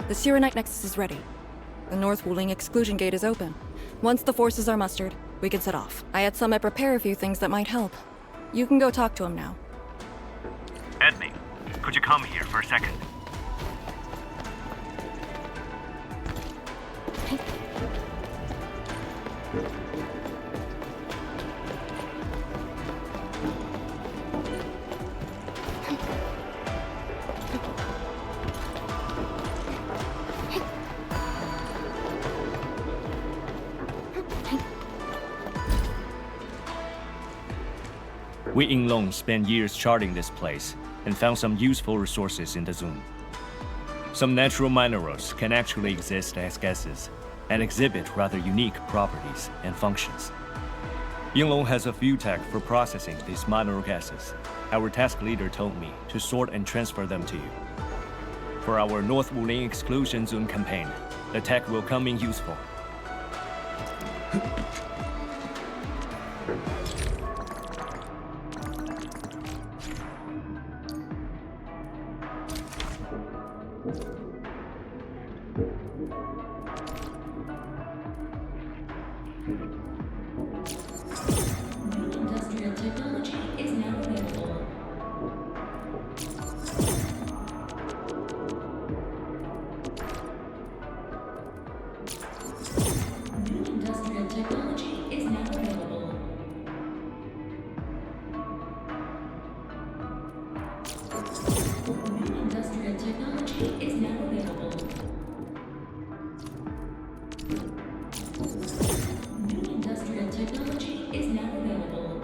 The Sirenite Nexus is ready. The North Wuling exclusion gate is open. Once the forces are mustered, we can set off. I had Summit prepare a few things that might help. You can go talk to him now. Edney, could you come here for a second? We Yinglong spent years charting this place and found some useful resources in the zone. Some natural minerals can actually exist as gases and exhibit rather unique properties and functions. Yinglong has a few tech for processing these mineral gases. Our task leader told me to sort and transfer them to you. For our North Wuling exclusion zone campaign, the tech will come in useful. Industrial technology is now available. New industrial technology is now available. New industrial technology is now available. New industrial technology is now available.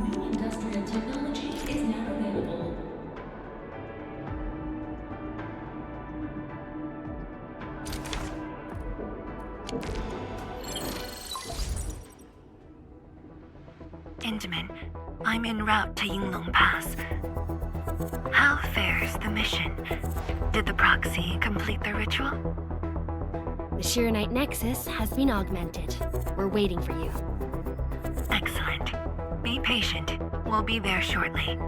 New industrial technology is now available. Intamin, I'm en route to Yinglong Pass. How fares the mission? Did the proxy complete the ritual? The Sirenite Nexus has been augmented. We're waiting for you. Excellent. Be patient. We'll be there shortly.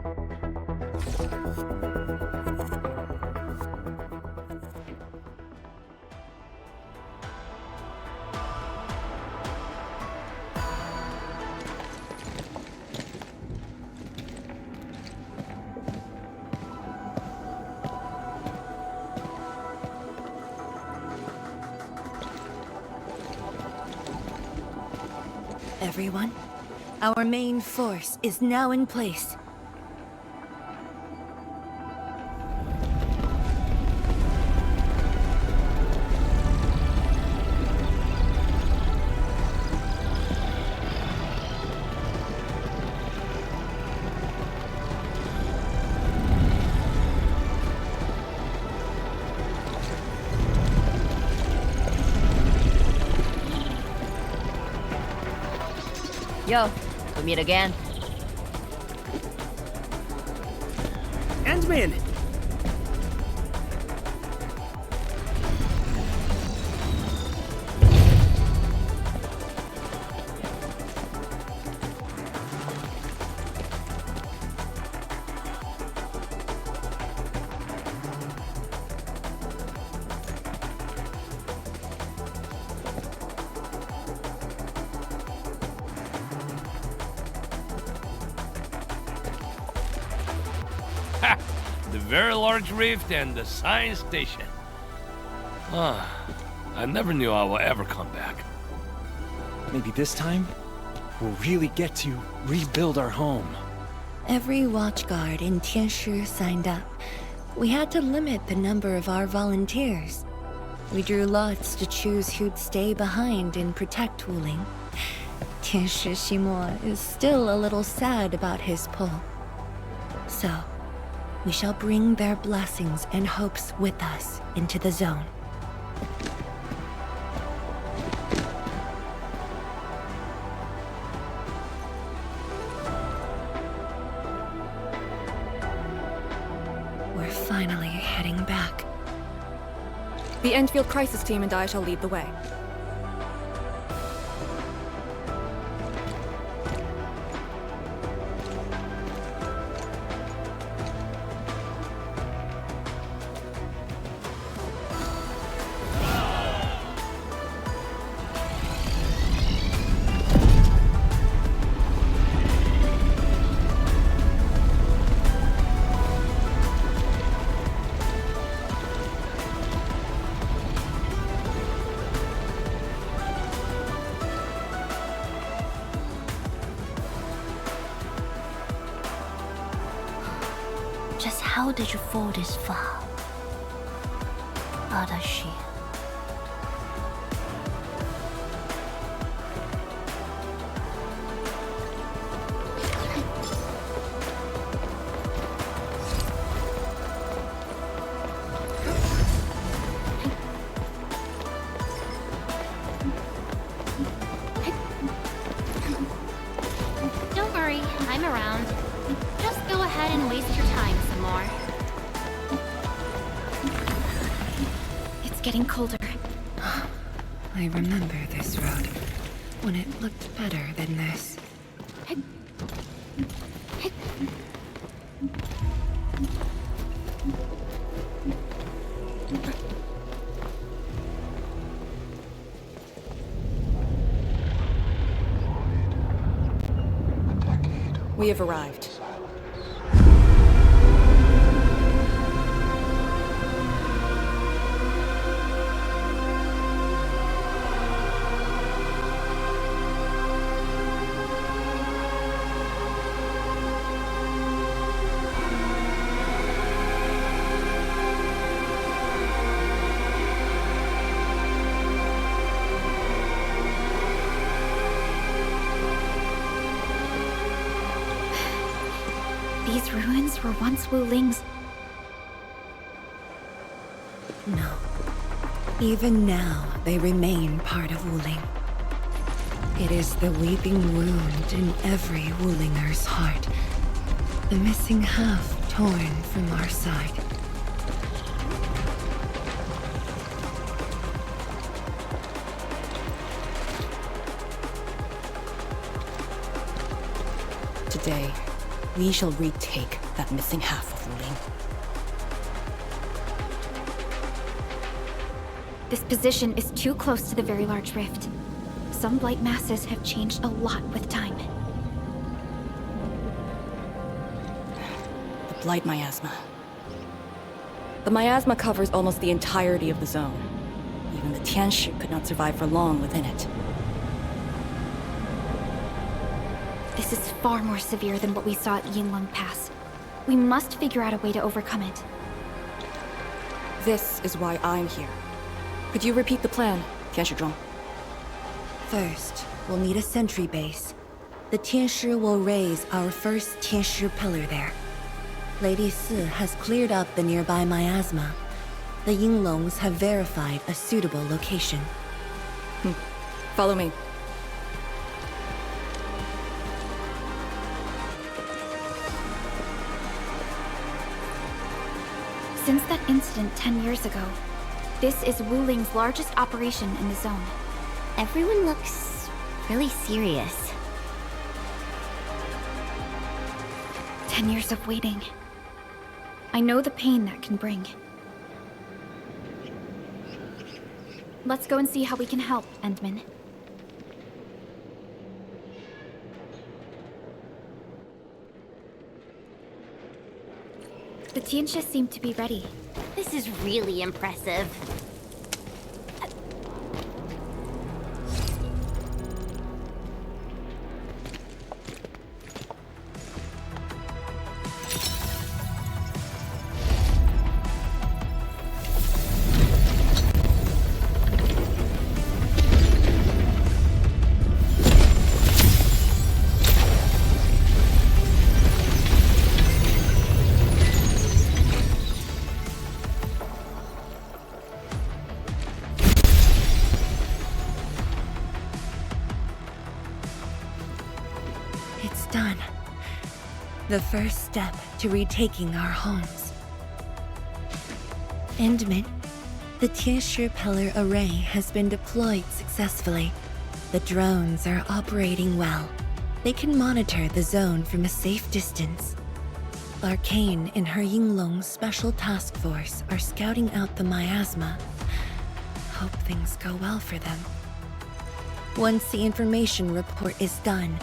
Everyone, our main force is now in place. Yo, we meet again. Endman! The very large rift and the science station. Ah, I never knew I will ever come back. Maybe this time, we'll really get to rebuild our home. Every watchguard in Tianshi signed up. We had to limit the number of our volunteers. We drew lots to choose who'd stay behind and protect Wuling. Tianshi Ximo is still a little sad about his pull. So, we shall bring their blessings and hopes with us into the zone. We're finally heading back. The Endfield crisis team and I shall lead the way. How did you fall this far? Adashi. Don't worry, I'm around. Just go ahead and waste your time some more. It's getting colder. I remember this road when it looked better than this. We have arrived. These ruins were once Wuling's. No. Even now, they remain part of Wuling. It is the weeping wound in every Wulinger's heart. The missing half torn from our side. Today, we shall retake that missing half of Wuling. This position is too close to the very large rift. Some blight masses have changed a lot with time. The Blight Miasma. The miasma covers almost the entirety of the zone. Even the Tianshi could not survive for long within it. This is far more severe than what we saw at Yinglong Pass. We must figure out a way to overcome it. This is why I'm here. Could you repeat the plan, Tianshi? First, we'll need a sentry base. The Tianshi will raise our first Tianshi pillar there. Lady Si has cleared up the nearby miasma. The Yinglongs have verified a suitable location. Follow me. Since that incident 10 years ago, this is Wuling's largest operation in the zone. Everyone looks really serious. 10 years of waiting. I know the pain that can bring. Let's go and see how we can help, Endman. The Tianshi seem to be ready. This is really impressive. It's done. The first step to retaking our homes. Endman, the Tianshi pillar array has been deployed successfully. The drones are operating well. They can monitor the zone from a safe distance. Arcane and her Yinglong Special Task Force are scouting out the miasma. Hope things go well for them. Once the information report is done,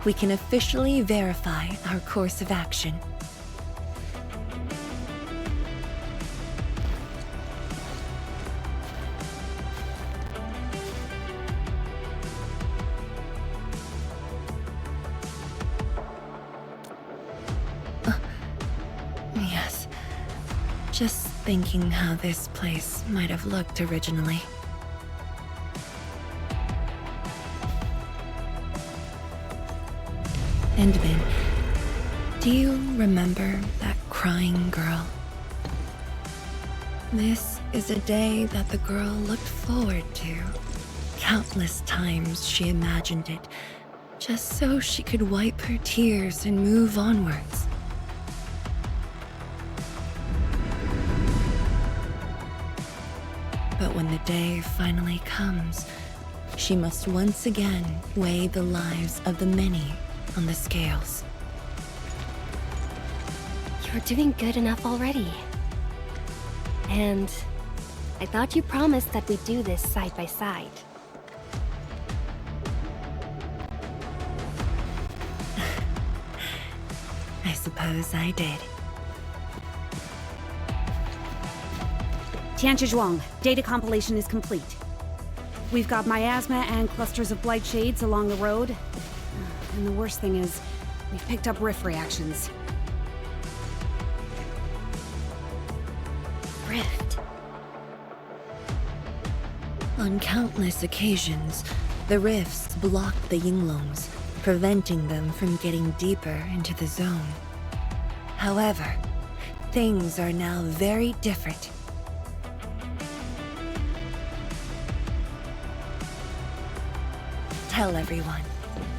we can officially verify our course of action. Yes, Just thinking how this place might have looked originally. Endman, do you remember that crying girl? This is a day that the girl looked forward to. Countless times she imagined it, just so she could wipe her tears and move onwards. But when the day finally comes, she must once again weigh the lives of the many on the scales. You're doing good enough already. And I thought you promised that we'd do this side by side. I suppose I did. Tianzhuang, data compilation is complete. We've got miasma and clusters of blight shades along the road. And the worst thing is, we've picked up rift reactions. Rift. On countless occasions, the rifts blocked the Yinglongs, preventing them from getting deeper into the zone. However, things are now very different. Tell everyone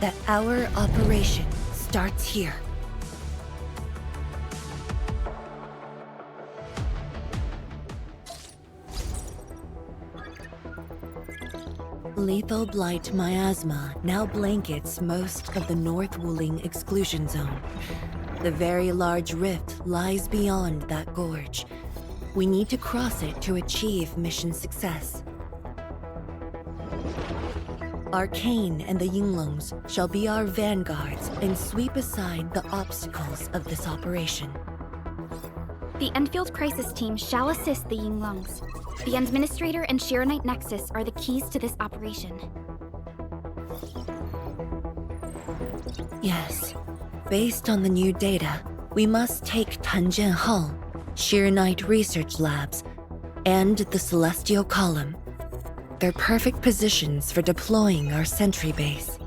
that our operation starts here. Lethal blight miasma now blankets most of the North Wuling exclusion zone. The very large rift lies beyond that gorge. We need to cross it to achieve mission success. Arcane and the Yinglongs shall be our vanguards and sweep aside the obstacles of this operation. The Endfield Crisis Team shall assist the Yinglongs. The Administrator and Shiranite Nexus are the keys to this operation. Yes. Based on the new data, we must take Tanjian Hall, Shiranite Research Labs, and the Celestial Column. They're perfect positions for deploying our sentry base.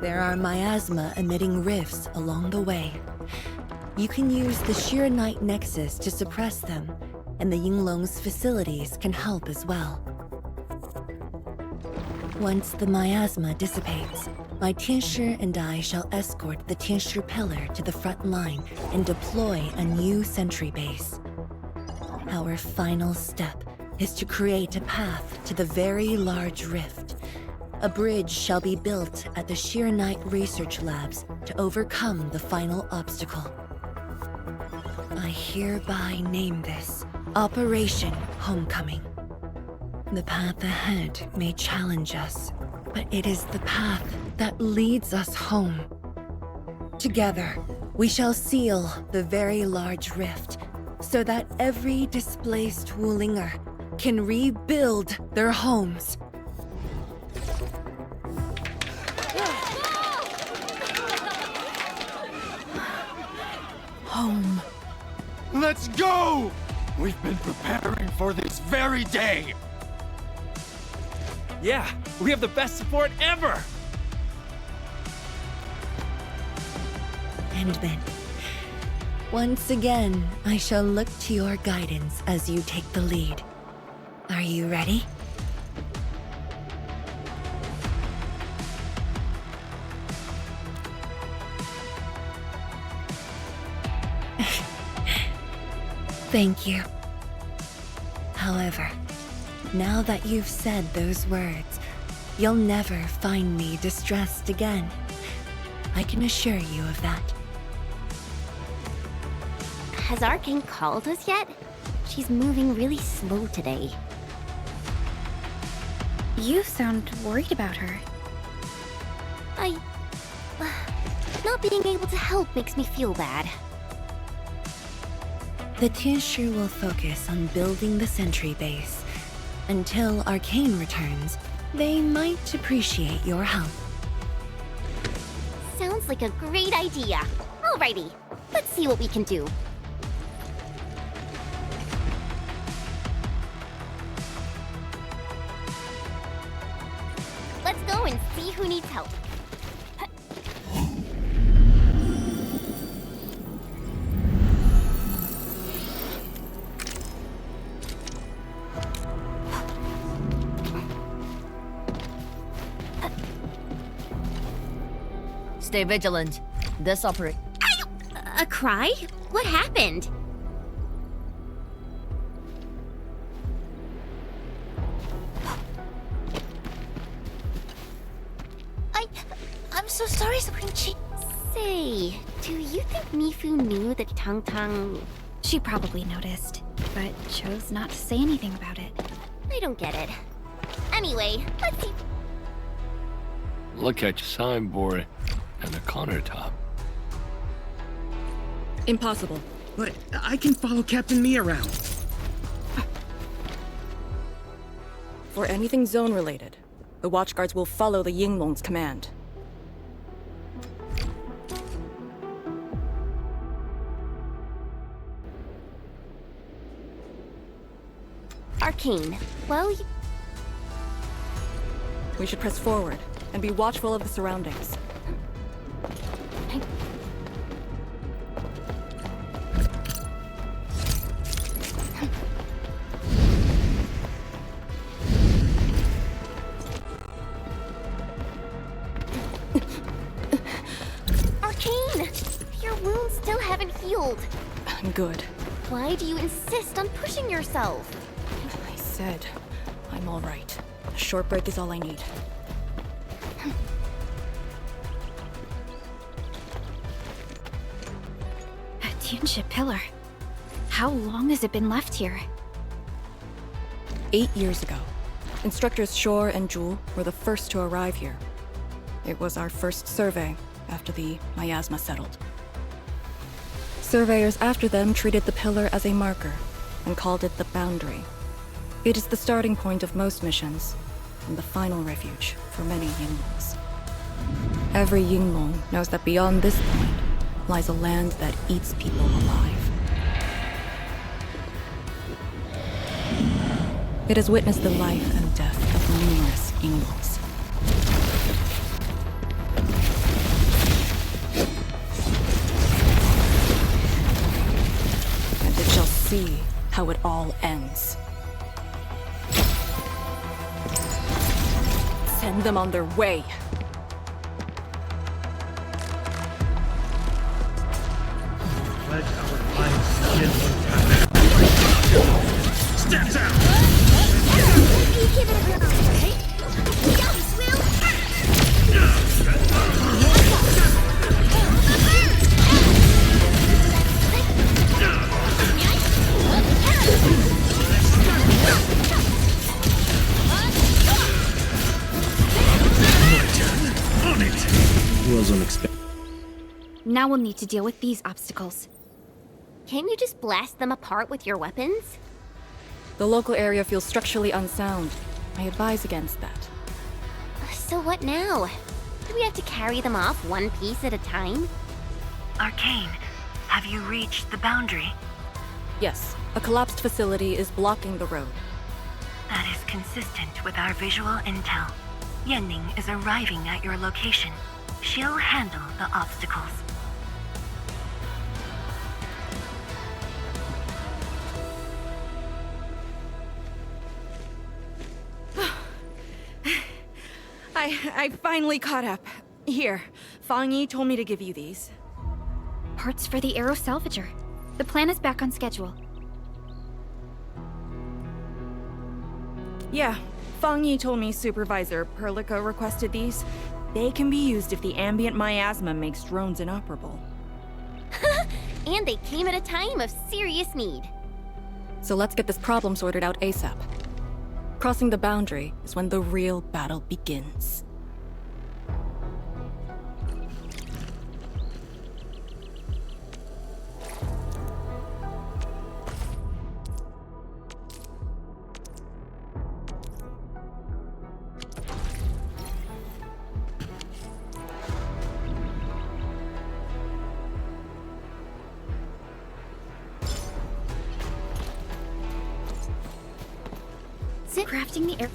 There are miasma-emitting rifts along the way. You can use the Shiranite Nexus to suppress them, and the Yinglong's facilities can help as well. Once the miasma dissipates, my Tianshi and I shall escort the Tianshi Pillar to the front line and deploy a new sentry base. Our final step is to create a path to the very large rift. A bridge shall be built at the Shiranite Research Labs to overcome the final obstacle. I hereby name this Operation Homecoming. The path ahead may challenge us, but it is the path that leads us home. Together, we shall seal the very large rift so that every displaced Wulinger can rebuild their homes. Home. Let's go! We've been preparing for this very day! Yeah, we have the best support ever! Endman, once again, I shall look to your guidance as you take the lead. Are you ready? Thank you. However, now that you've said those words, you'll never find me distressed again. I can assure you of that. Has Arkane called us yet? She's moving really slow today. You sound worried about her. Not being able to help makes me feel bad. The Tianshi will focus on building the sentry base. Until Arcane returns, they might appreciate your help. Sounds like a great idea. Alrighty, let's see what we can do. Let's go and see who needs help. Stay vigilant. This operate. A cry? What happened? I'm so sorry, Spring-chi. Say, do you think Mifu knew that Tang Tang... She probably noticed, but chose not to say anything about it. I don't get it. Anyway, let's see. Look at your signboard and the countertop. Impossible. But I can follow Captain Me around. For anything zone-related, the Watchguards will follow the Yinglong's command. Arcane. Well, We should press forward and be watchful of the surroundings. Arcane! Your wounds still haven't healed. Good. Why do you insist on pushing yourself? I said, I'm all right. A short break is all I need. A Tianxia pillar. How long has it been left here? 8 years ago, instructors Shore and Jewel were the first to arrive here. It was our first survey after the miasma settled. Surveyors after them treated the pillar as a marker and called it the boundary. It is the starting point of most missions and the final refuge for many Yinglongs. Every Yinglong knows that beyond this point lies a land that eats people alive. It has witnessed the life and death of numerous Yinglongs. And it shall see how it all ends. Send them on their way. Let our lives begin with time. Step down! Give it a real right? Yes, Will! On it! Wasn't expecting. Now we'll need to deal with these obstacles. Can't you just blast them apart with your weapons? The local area feels structurally unsound. I advise against that. So what now? Do we have to carry them off one piece at a time? Arcane, have you reached the boundary? Yes, a collapsed facility is blocking the road. That is consistent with our visual intel. Yenning is arriving at your location. She'll handle the obstacles. I finally caught up. Here, Fang Yi told me to give you these. Parts for the Aero Salvager. The plan is back on schedule. Yeah, Fang Yi told me Supervisor Perlica requested these. They can be used if the ambient miasma makes drones inoperable. And they came at a time of serious need. So let's get this problem sorted out ASAP. Crossing the boundary is when the real battle begins. What's it? Crafting the air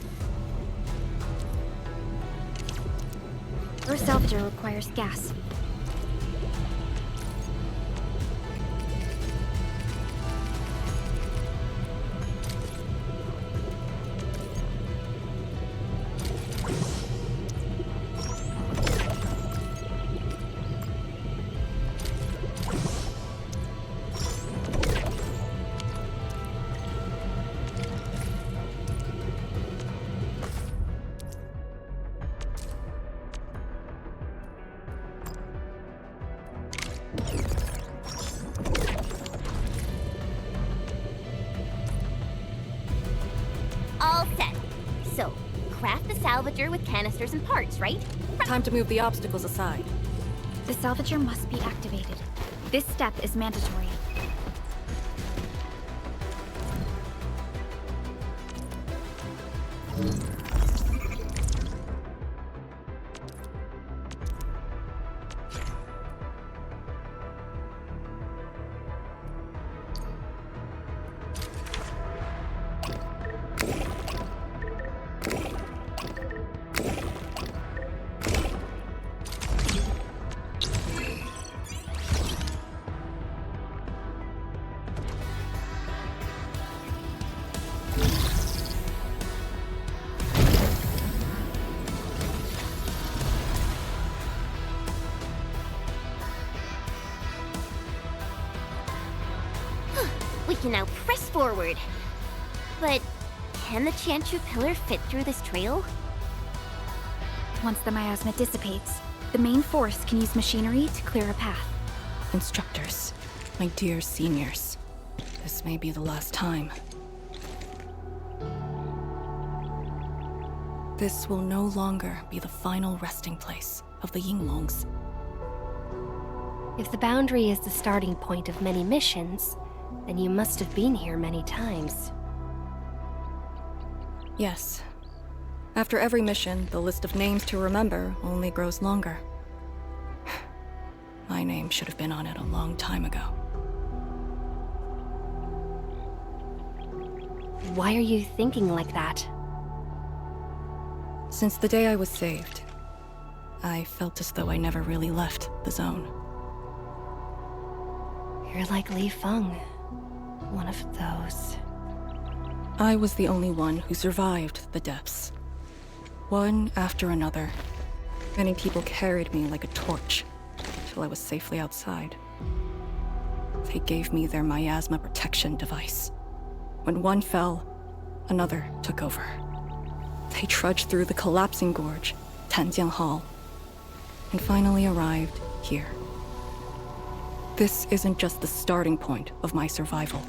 salvager requires gas. All set. So, craft the salvager with canisters and parts, right? Time to move the obstacles aside. The salvager must be activated. This step is mandatory. We can now press forward. But can the Chanchu pillar fit through this trail? Once the miasma dissipates, the main force can use machinery to clear a path. Instructors, my dear seniors, this may be the last time. This will no longer be the final resting place of the Yinglongs. If the boundary is the starting point of many missions, then you must have been here many times. Yes. After every mission, the list of names to remember only grows longer. My name should have been on it a long time ago. Why are you thinking like that? Since the day I was saved, I felt as though I never really left the zone. You're like Li Feng. One of those. I was the only one who survived the depths. One after another, many people carried me like a torch till I was safely outside. They gave me their miasma protection device. When one fell, another took over. They trudged through the collapsing gorge, Tanjiang Hall, and finally arrived here. This isn't just the starting point of my survival.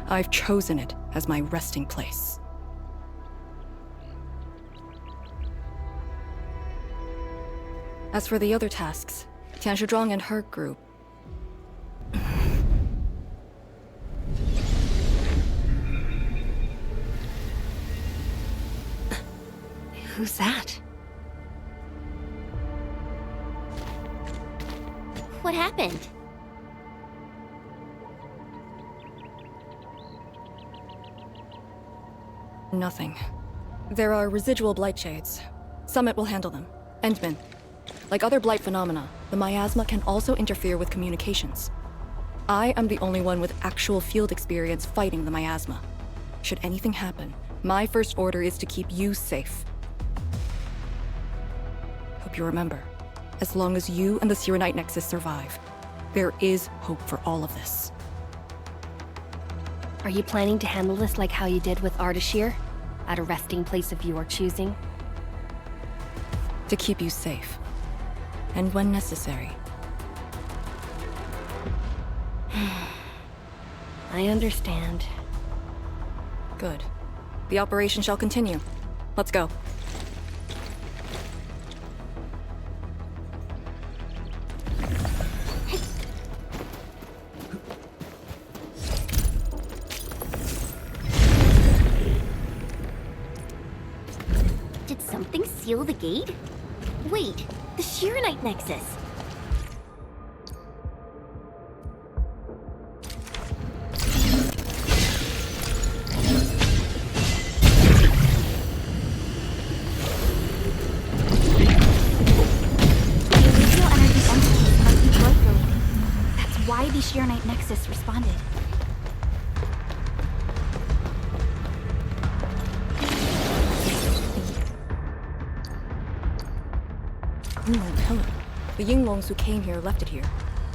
I've chosen it as my resting place. As for the other tasks, Tian Shizhuang and her group... Who's that? What happened? Nothing. There are residual blight shades. Summit will handle them. Endman. Like other blight phenomena, the miasma can also interfere with communications. I am the only one with actual field experience fighting the miasma. Should anything happen, my first order is to keep you safe. Hope you remember, as long as you and the Serenite Nexus survive, there is hope for all of this. Are you planning to handle this like how you did with Ardashir? At a resting place of your choosing? To keep you safe. And when necessary. I understand. Good. The operation shall continue. Let's go. Did something seal the gate? Wait, the Sheeranite Nexus. Nexus responded. Yinglong pillar. The Yinglongs who came here left it here.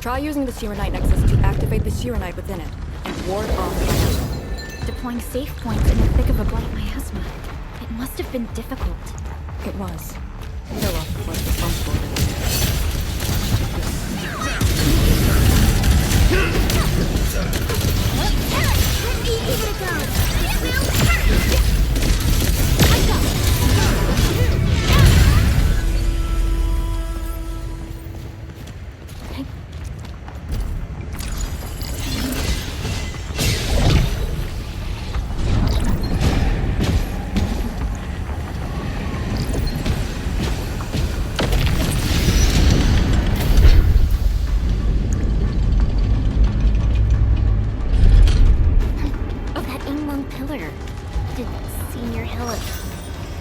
Try using the Serenite Nexus to activate the Serenite within it and ward off the miasma. Deploying safe points in the thick of a blight miasma. It must have been difficult. It was. Philip was responsible for it. Give it a go. It will hurt. I go.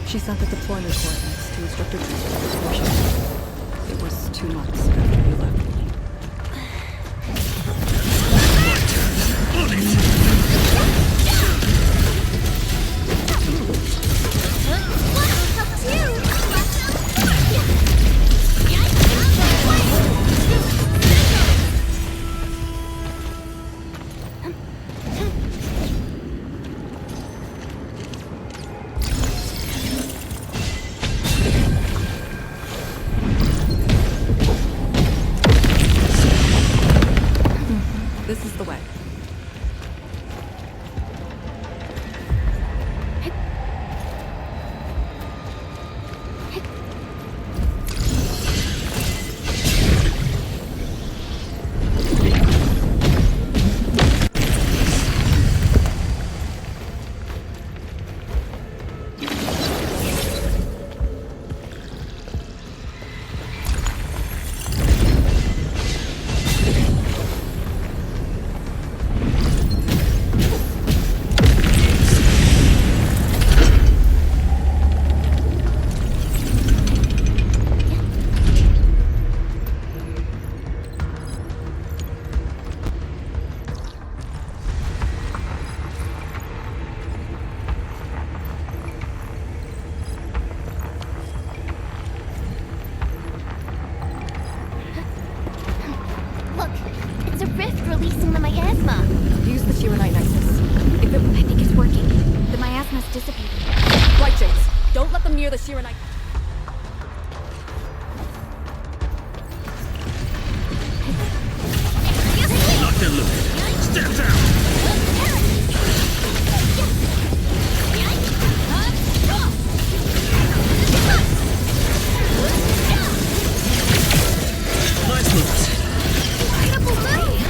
She sent the deployment coordinates to instructor Drew's. It was 2 months after you left me. On it! This is the way. Releasing the miasma. Use the Serenite Nexus. I think it's working. The miasma's dissipating. Right, James. Don't let them near the Serenite. Locked and loaded. Step down! Nice moves. Incredible move!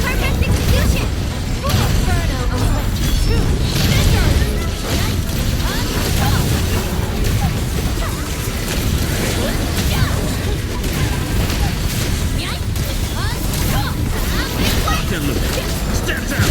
Perfect execution! Inferno Locked and loaded. Step down!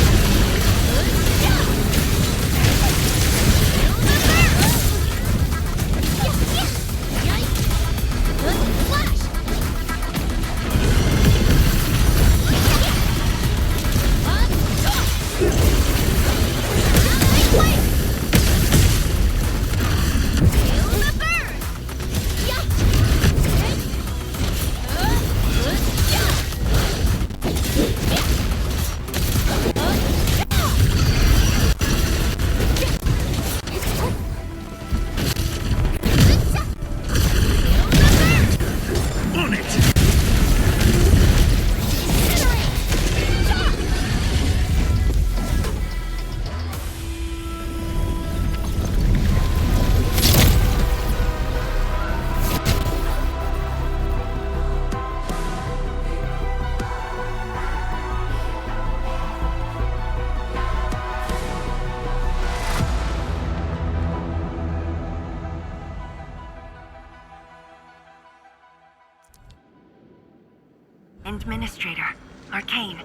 Administrator, Arcane,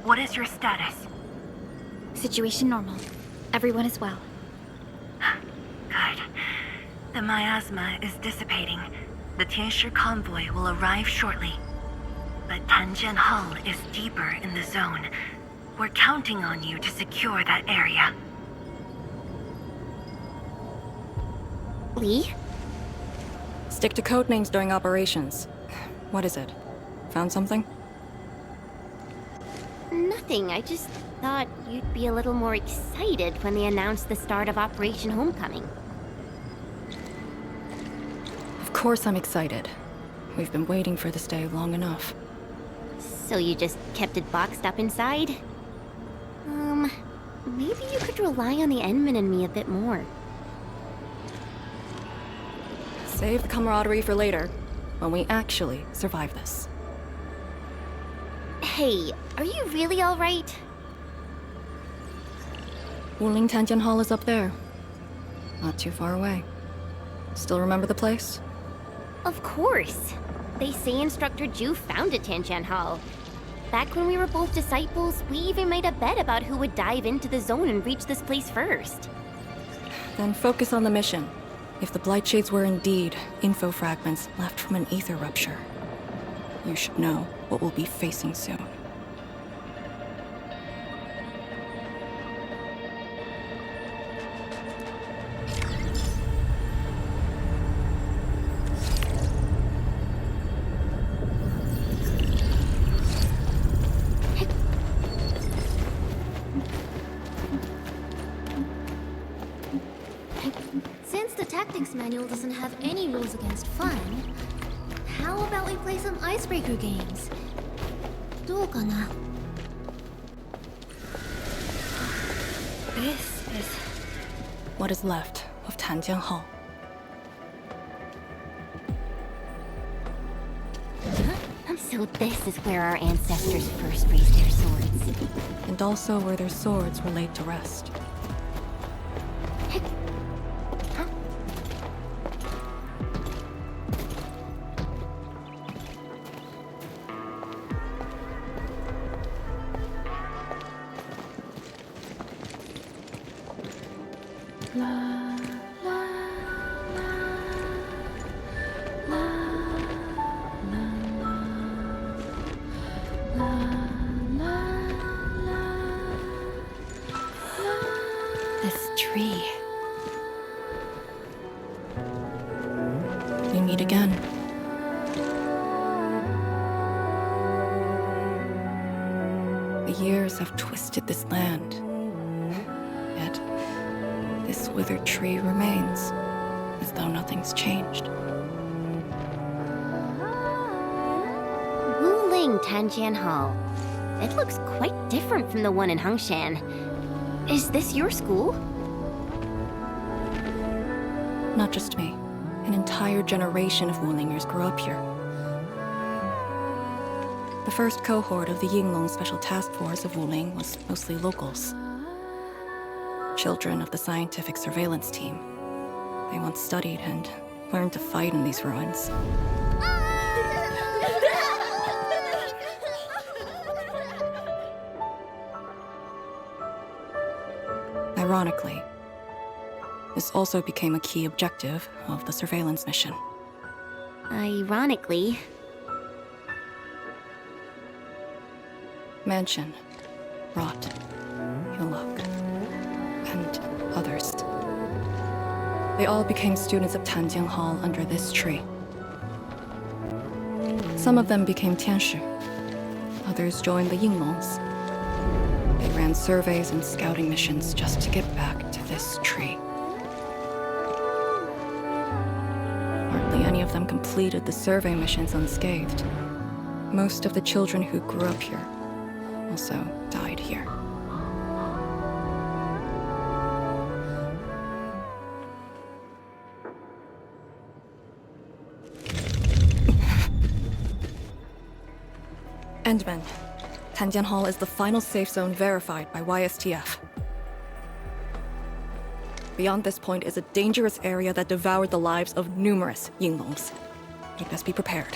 what is your status? Situation normal. Everyone is well. Good. The miasma is dissipating. The Tianshi convoy will arrive shortly. but Tanjian Hall is deeper in the zone. We're counting on you to secure that area. Lee? Stick to code names during operations. What is it? Found something? Nothing. I just thought you'd be a little more excited when they announced the start of Operation Homecoming. Of course I'm excited. We've been waiting for this day long enough. So you just kept it boxed up inside? Maybe you could rely on the Endman and me a bit more. Save the camaraderie for later, when we actually survive this. Hey, are you really alright? Wuling Tanjian Hall is up there. Not too far away. Still remember the place? Of course. They say Instructor Ju founded Tanjian Hall. Back when we were both disciples, we even made a bet about who would dive into the zone and reach this place first. Then focus on the mission. If the Blight Shades were indeed info fragments left from an ether rupture, you should know what we'll be facing soon. Since the tactics manual doesn't have any rules against fun, how about we play some icebreaker games? どうかな? This is what is left of Tanjian Hall. So this is where our ancestors first raised their swords. And also where their swords were laid to rest. This tree. We meet again. The years have twisted this land. Yet, this withered tree remains, as though nothing's changed. Wuling Tanjian Hall. It looks quite different from the one in Hongshan. Is this your school? Not just me. An entire generation of Wulingers grew up here. The first cohort of the Yinglong Special Task Force of Wuling was mostly locals. Children of the scientific surveillance team. They once studied and learned to fight in these ruins. Ironically, this also became a key objective of the surveillance mission. Ironically. Mansion, Rot, Hillock, and others. They all became students of Tanjian Hall under this tree. Some of them became Tianshu. Others joined the Yinglongs. They ran surveys and scouting missions just to get back to this tree. Hardly any of them completed the survey missions unscathed. Most of the children who grew up here also died here. Endman. Tanjian Hall is the final safe zone verified by YSTF. Beyond this point is a dangerous area that devoured the lives of numerous Yinglongs. You best be prepared.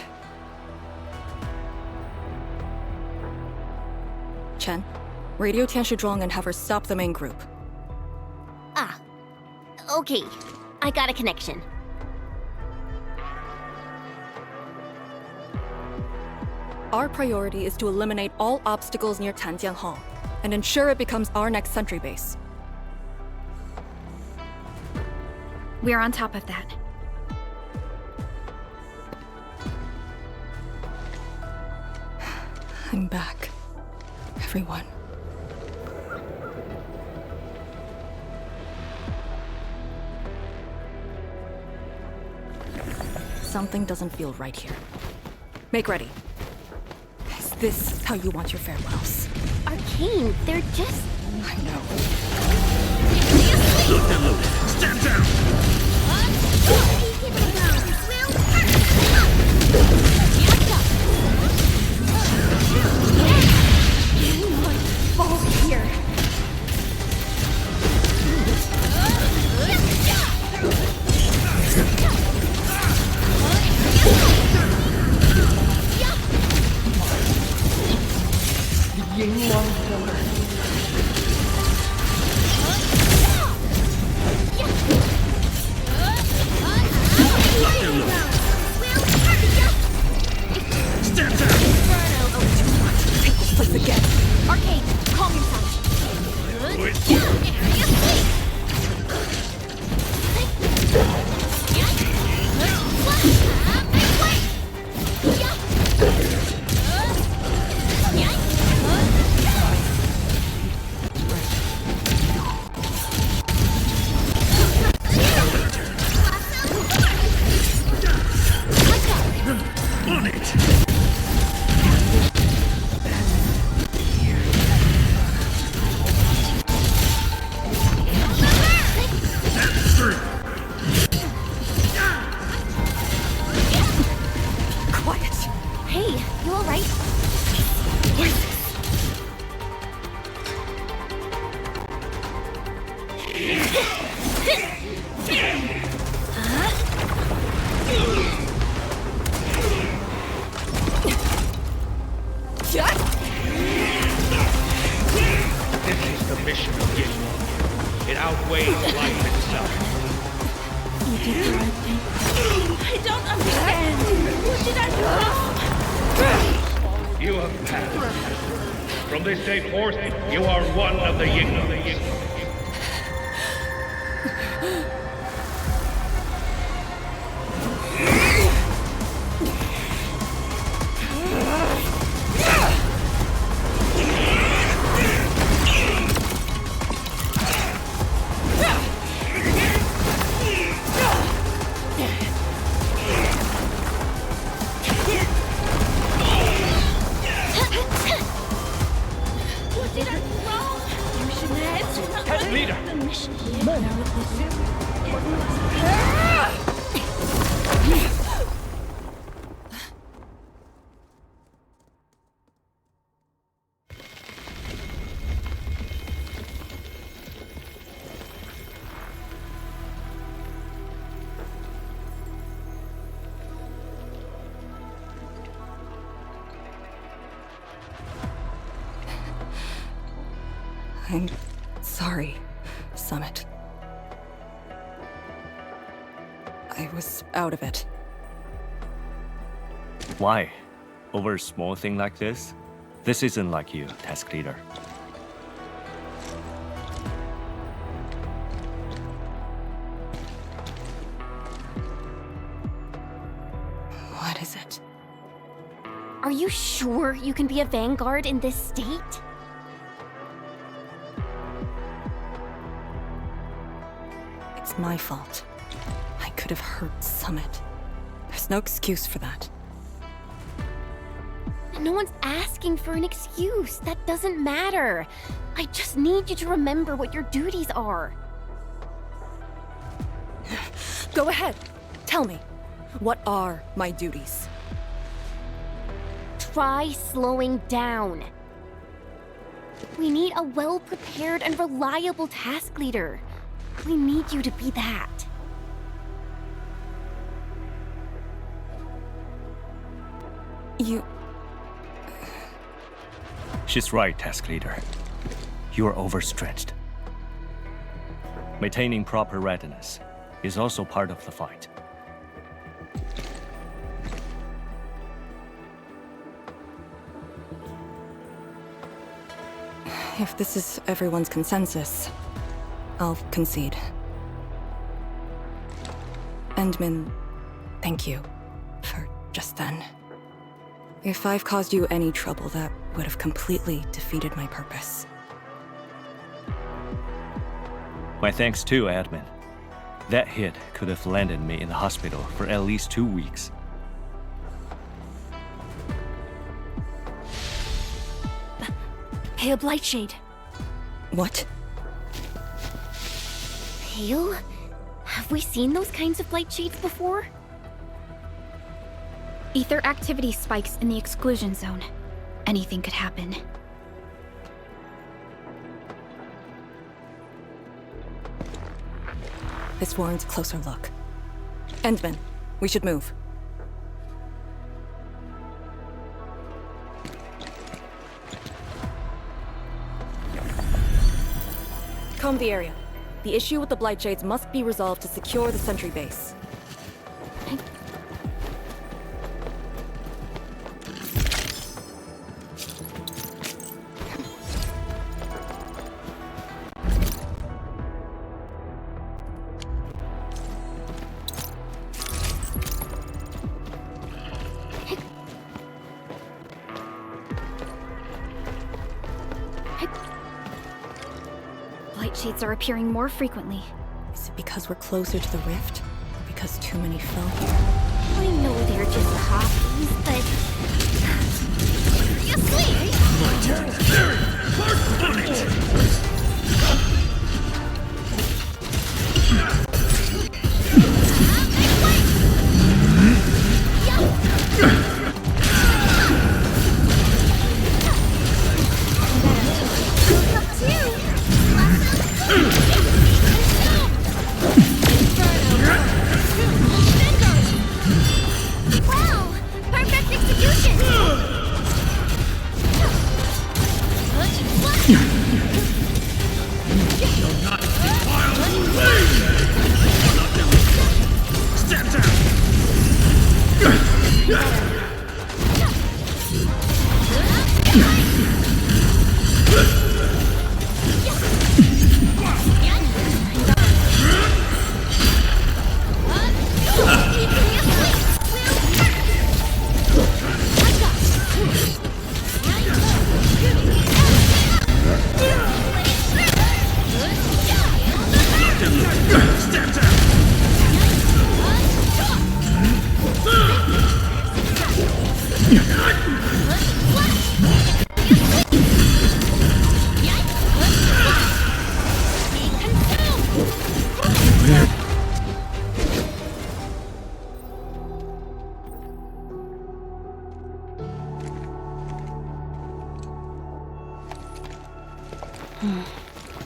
Chen, radio Tianshu Zhuang and have her stop the main group. Ah. Okay. I got a connection. our priority is to eliminate all obstacles near Tanjiang Hall and ensure it becomes our next sentry base. We're on top of that. I'm back. Everyone. Something doesn't feel right here. Make ready. Is this how you want your farewells? Arcane, they're just... I know. Locked and loaded. Stand down! Fall here. Locked and loaded. Stand down! Take this place again. Arcane, calm yourself. On it! That's through! Quiet. Hey, you alright? This is the mission of Yinglong. It outweighs life itself. You did the right thing. I don't understand. What did I do? You have passed. From this day forth, you are one of the Yinglong. What did I do wrong? You should have Head leader! the mission here. I'm sorry, Summit. I was out of it. Why? Over a small thing like this? This isn't like you, task leader. What is it? Are you sure you can be a vanguard in this state? It's my fault. I could have hurt Summit. There's no excuse for that. No one's asking for an excuse. That doesn't matter. I just need you to remember what your duties are. Go ahead. Tell me. What are my duties? Try slowing down. We need a well-prepared and reliable task leader. We need you to be that. You... She's right, task leader. You are overstretched. Maintaining proper readiness is also part of the fight. If this is everyone's consensus, I'll concede. Endman, thank you for just then. If I've caused you any trouble, that would have completely defeated my purpose. My thanks too, Admin. That hit could have landed me in the hospital for at least 2 weeks. Pale Blightshade. What? Pale? Have we seen those kinds of Blightshades before? Ether activity spikes in the exclusion zone. Anything could happen. This warrants a closer look. Endman, we should move. Comb the area. The issue with the Blightshades must be resolved to secure the sentry base. Blightshades are appearing more frequently. Is it because we're closer to the rift? Or because too many fell here? I know they're just copies, but... Seriously? My turn. Very Wow! Perfect execution! Step down.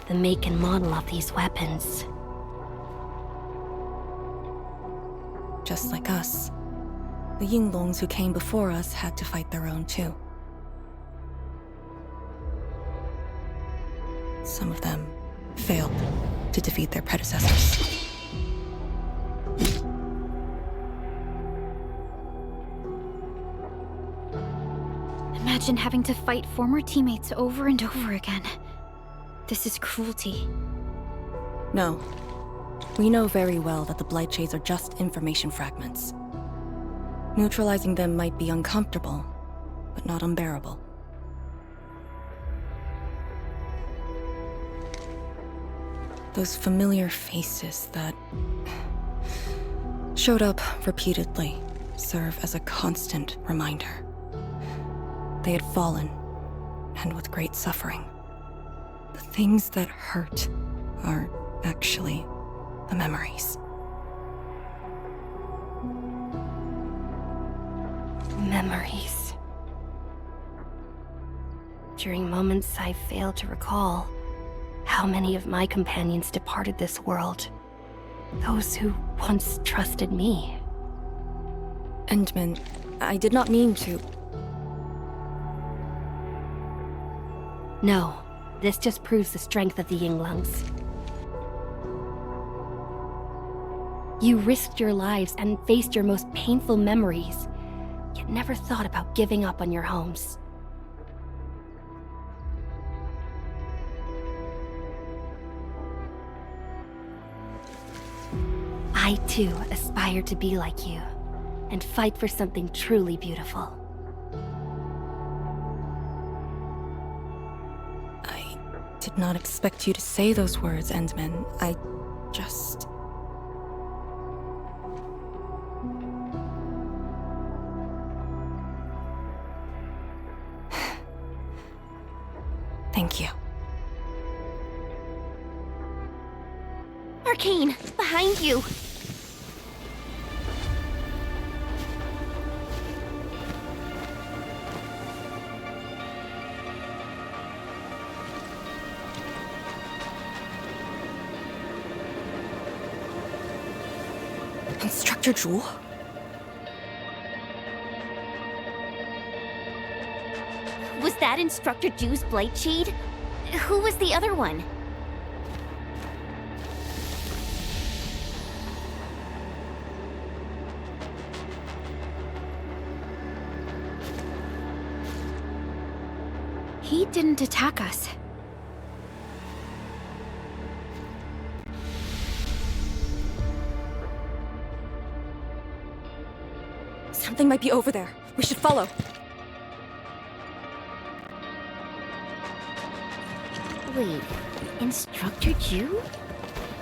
The make and model of these weapons. Just like us. The Yinglongs who came before us had to fight their own too. Some of them failed to defeat their predecessors. Imagine having to fight former teammates over and over again. This is cruelty. No. We know very well that the Blightshades are just information fragments. Neutralizing them might be uncomfortable, but not unbearable. Those familiar faces that showed up repeatedly serve as a constant reminder. They had fallen, and with great suffering. The things that hurt are actually the memories. Memories. During moments I failed to recall, how many of my companions departed this world. Those who once trusted me. Endman, I did not mean to. No, this just proves the strength of the Yinglongs. You risked your lives and faced your most painful memories, yet never thought about giving up on your homes. I too aspire to be like you, and fight for something truly beautiful. I did not expect you to say those words, Endman. I just... Thank you. Arcane, behind you! Instructor Jewel? Was that Instructor Jew's Blightshade? Who was the other one? He didn't attack us. Something might be over there. We should follow. Wait, Instructor Jew?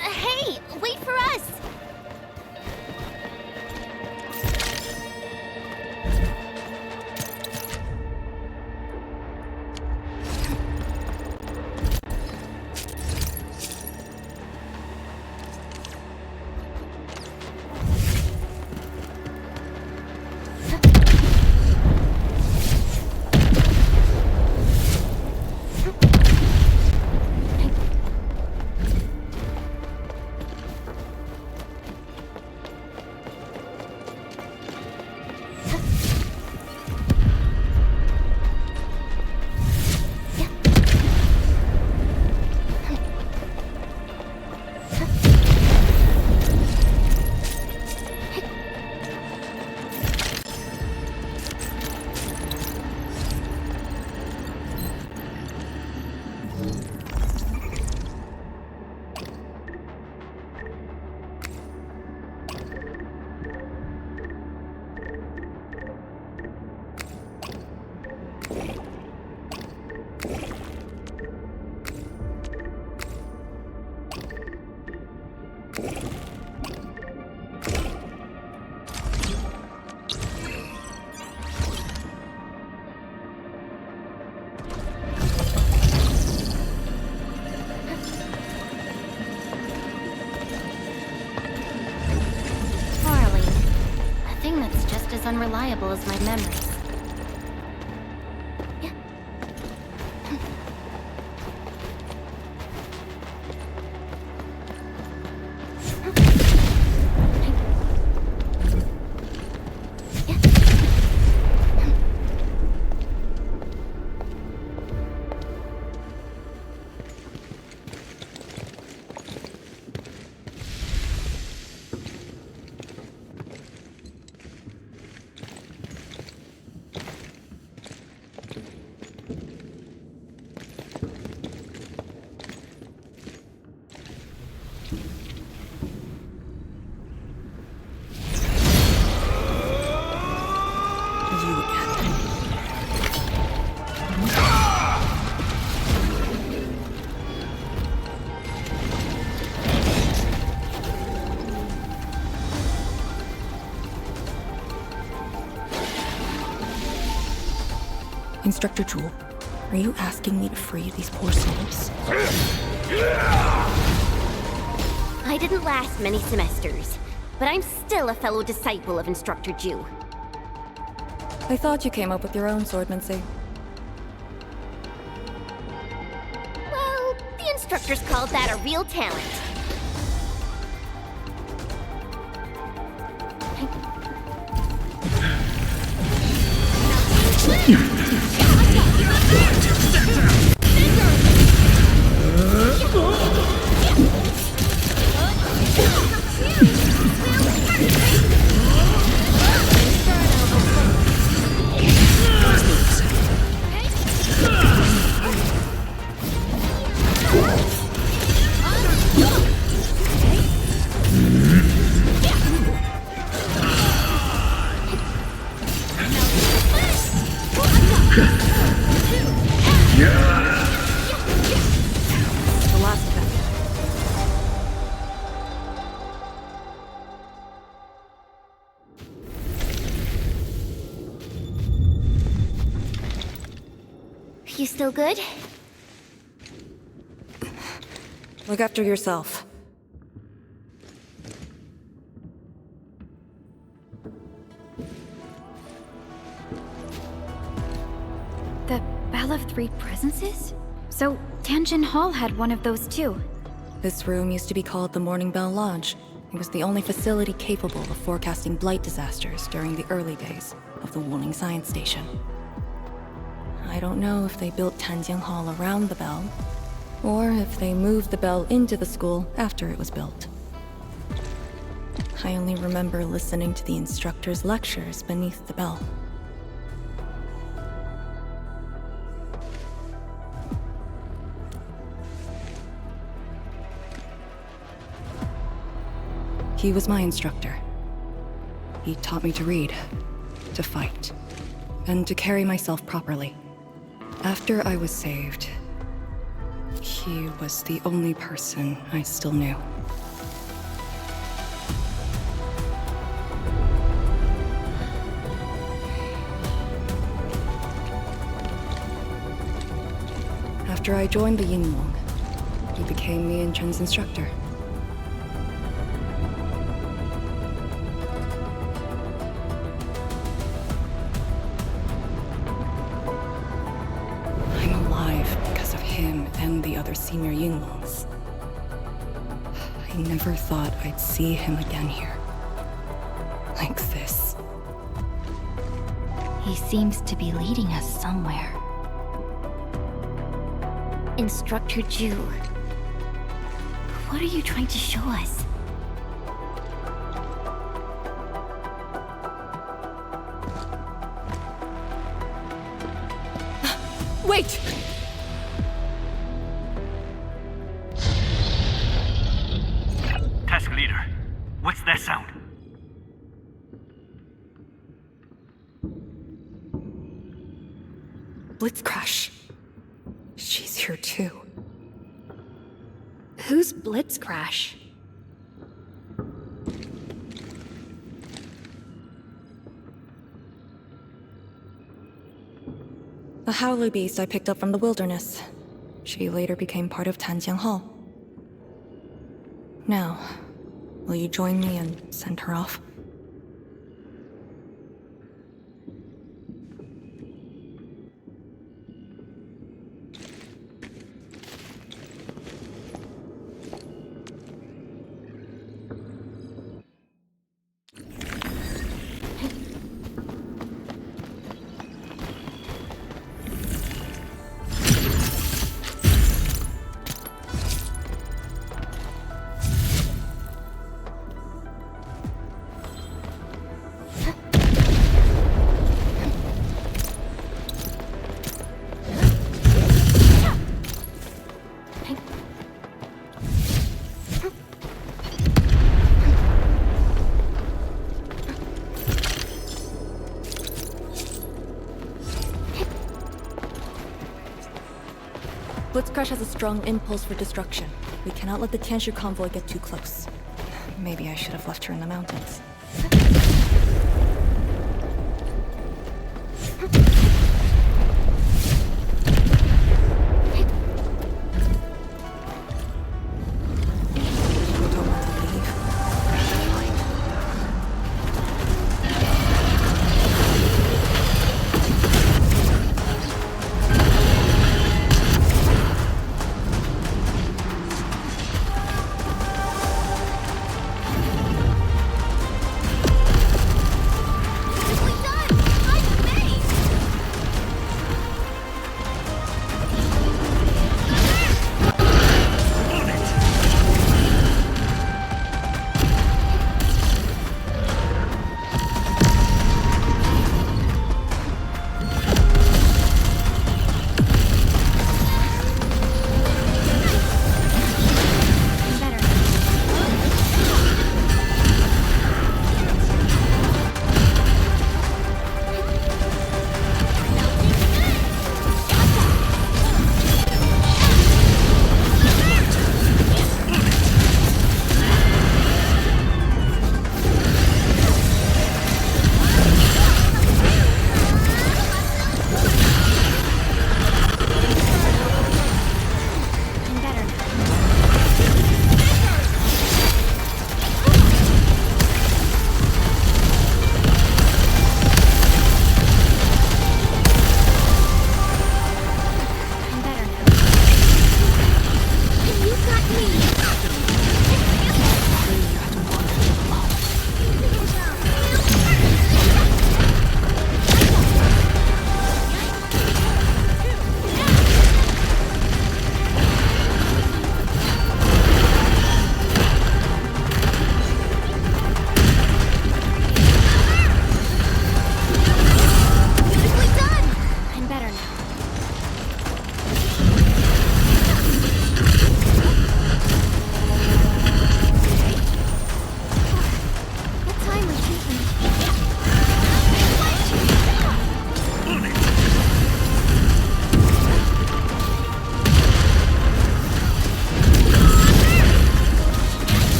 Hey, wait for us! As unreliable as my memories. Instructor Jewel, are you asking me to free these poor souls? I didn't last many semesters, but I'm still a fellow disciple of Instructor Jew. I thought you came up with your own swordmancy. Well, the instructors called that a real talent. still good? Look after yourself. The Bell of Three Presences? So, Tianjin Hall had one of those too. This room used to be called the Morning Bell Lodge. It was the only facility capable of forecasting blight disasters during the early days of the Wuling Science Station. I don't know if they built Tianjin Hall around the bell, or if they moved the bell into the school after it was built. I only remember listening to the instructor's lectures beneath the bell. He was my instructor. He taught me to read, to fight, and to carry myself properly. After I was saved, he was the only person I still knew. After I joined the Yinglong, he became me and Chen's instructor. And the other senior Yinglongs. I never thought I'd see him again here. Like this. He seems to be leading us somewhere. Instructor Ju, what are you trying to show us? Wait! Task leader, what's that sound? Blitzcrash. She's here too. Who's Blitzcrash? A howler beast I picked up from the wilderness. She later became part of Tianjin Hall. Now, will you join me and send her off? Blitzcrash has a strong impulse for destruction. We cannot let the Tianshu convoy get too close. Maybe I should have left her in the mountains.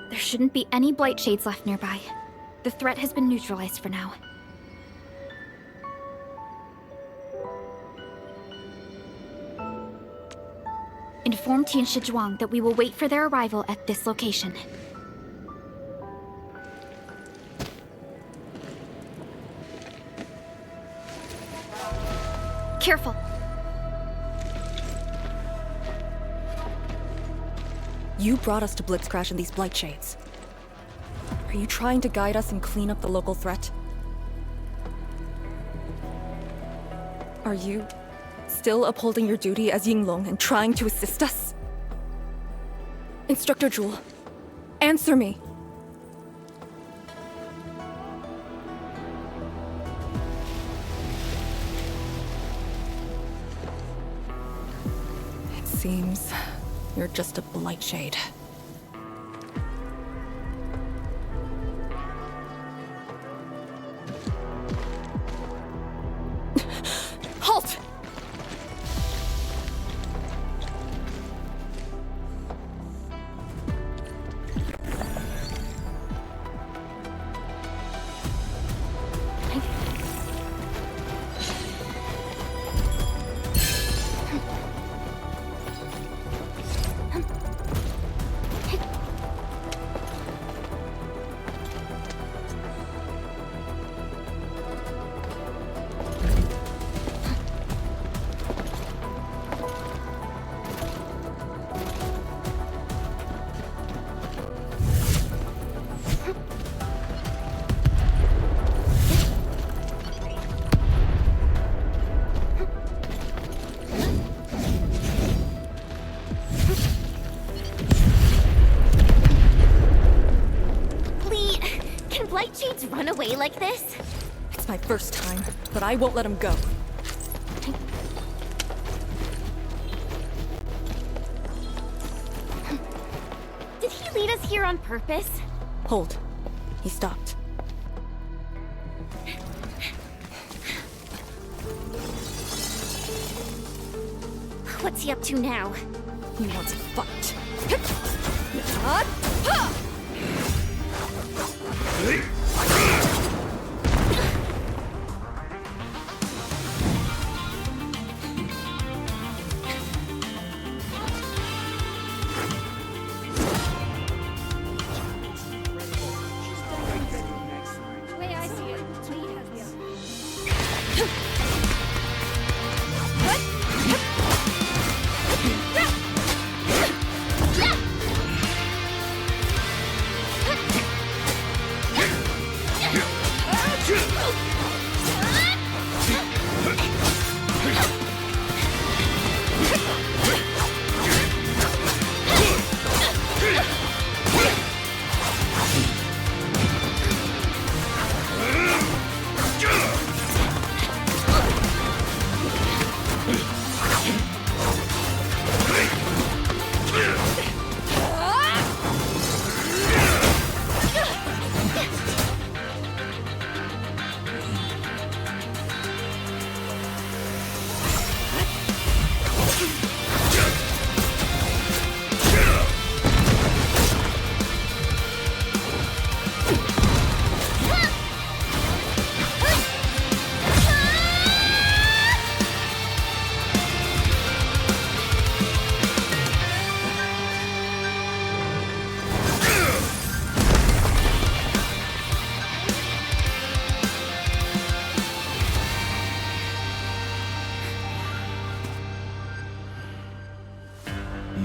There shouldn't be any blight shades left nearby. The threat has been neutralized for now. Inform Tian Shizhuang that we will wait for their arrival at this location. Careful. You brought us to Blitzcrash in these blight shades. Are you trying to guide us and clean up the local threat? Are you still upholding your duty as Yinglong and trying to assist us? Instructor Jewel, answer me! It seems you're just a blight shade. Halt! Run away like this? It's my first time, but I won't let him go. Did he lead us here on purpose? Hold. He stopped. What's he up to now? He wants a fight.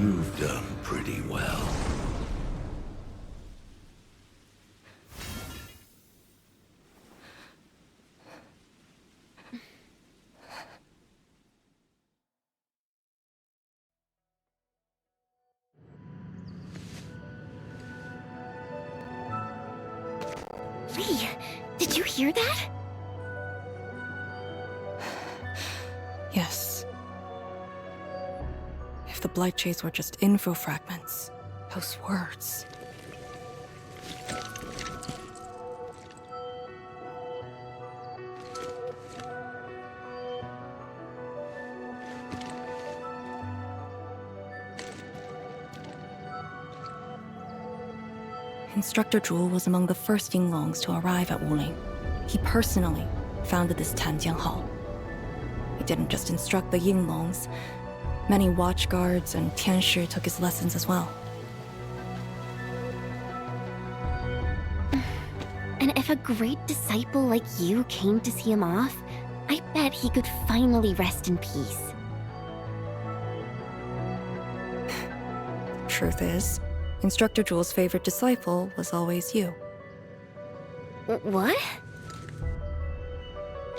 You've done pretty well. Lee, did you hear that? Yes. If the Blight Shades were just info fragments. Those words. Instructor Zhu was among the first Yinglongs to arrive at Wuling. He personally founded this Tanjian Hall. He didn't just instruct the Yinglongs. Many watchguards and Tianshi took his lessons as well. And if a great disciple like you came to see him off, I bet he could finally rest in peace. Truth is, Instructor Zhu's favorite disciple was always you. What?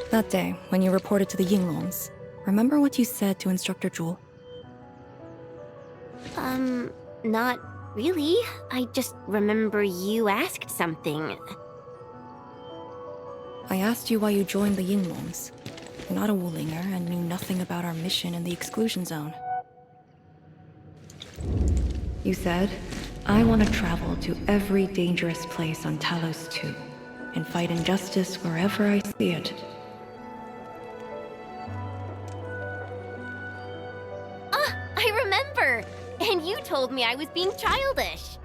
That day, when you reported to the Yinglongs, remember what you said to Instructor Zhu? Not really. I just remember you asked something. I asked you why you joined the Yinglongs. You're not a Wulinger and knew nothing about our mission in the exclusion zone. You said, I want to travel to every dangerous place on Talos 2 and fight injustice wherever I see it. I remember! And you told me I was being childish.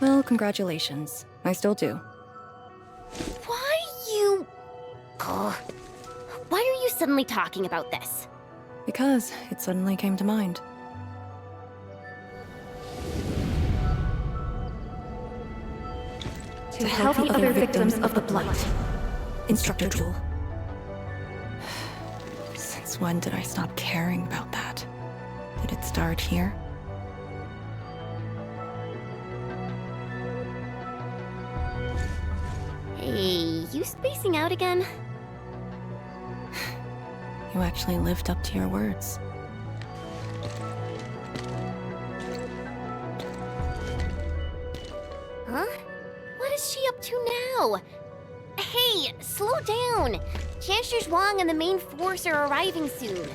Well, congratulations. I still do. Why you... Ugh. Why are you suddenly talking about this? Because it suddenly came to mind. To help the other victims of the Blight. Instructor Zhu. Since when did I stop caring about that? Did it start here? Hey, you spacing out again? You actually lived up to your words. Huh? What is she up to now? Hey, slow down! Chancellor Zhuang and the main force are arriving soon.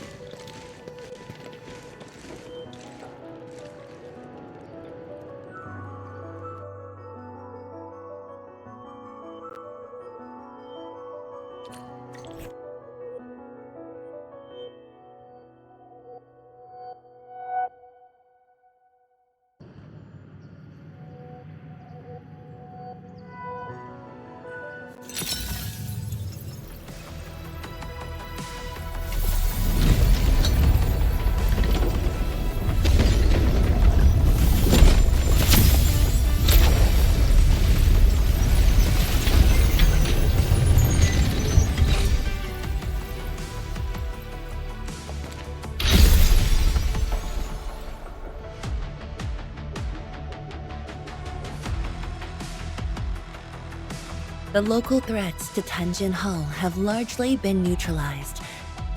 The local threats to Tanjian Hall have largely been neutralized.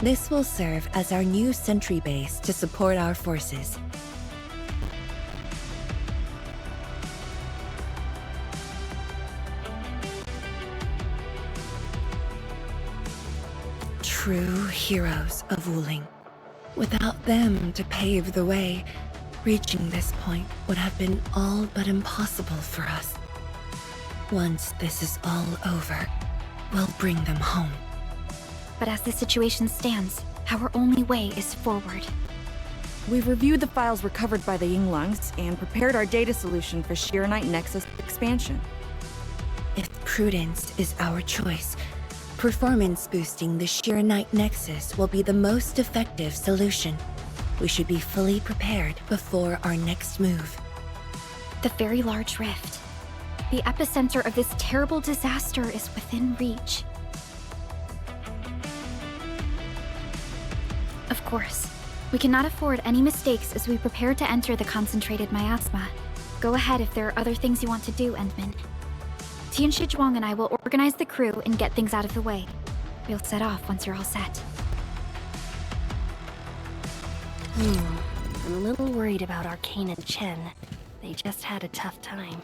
This will serve as our new sentry base to support our forces. True heroes of Wuling. Without them to pave the way, reaching this point would have been all but impossible for us. Once this is all over, we'll bring them home. But as the situation stands, our only way is forward. We've reviewed the files recovered by the Yinglongs and prepared our data solution for Shiranite Nexus expansion. If prudence is our choice, performance boosting the Shiranite Nexus will be the most effective solution. We should be fully prepared before our next move. The very large rift. The epicenter of this terrible disaster is within reach. Of course, we cannot afford any mistakes as we prepare to enter the concentrated miasma. Go ahead if there are other things you want to do, Endman. Tianshi Zhuang and I will organize the crew and get things out of the way. We'll set off once you're all set. I'm a little worried about Arcane and Chen. They just had a tough time.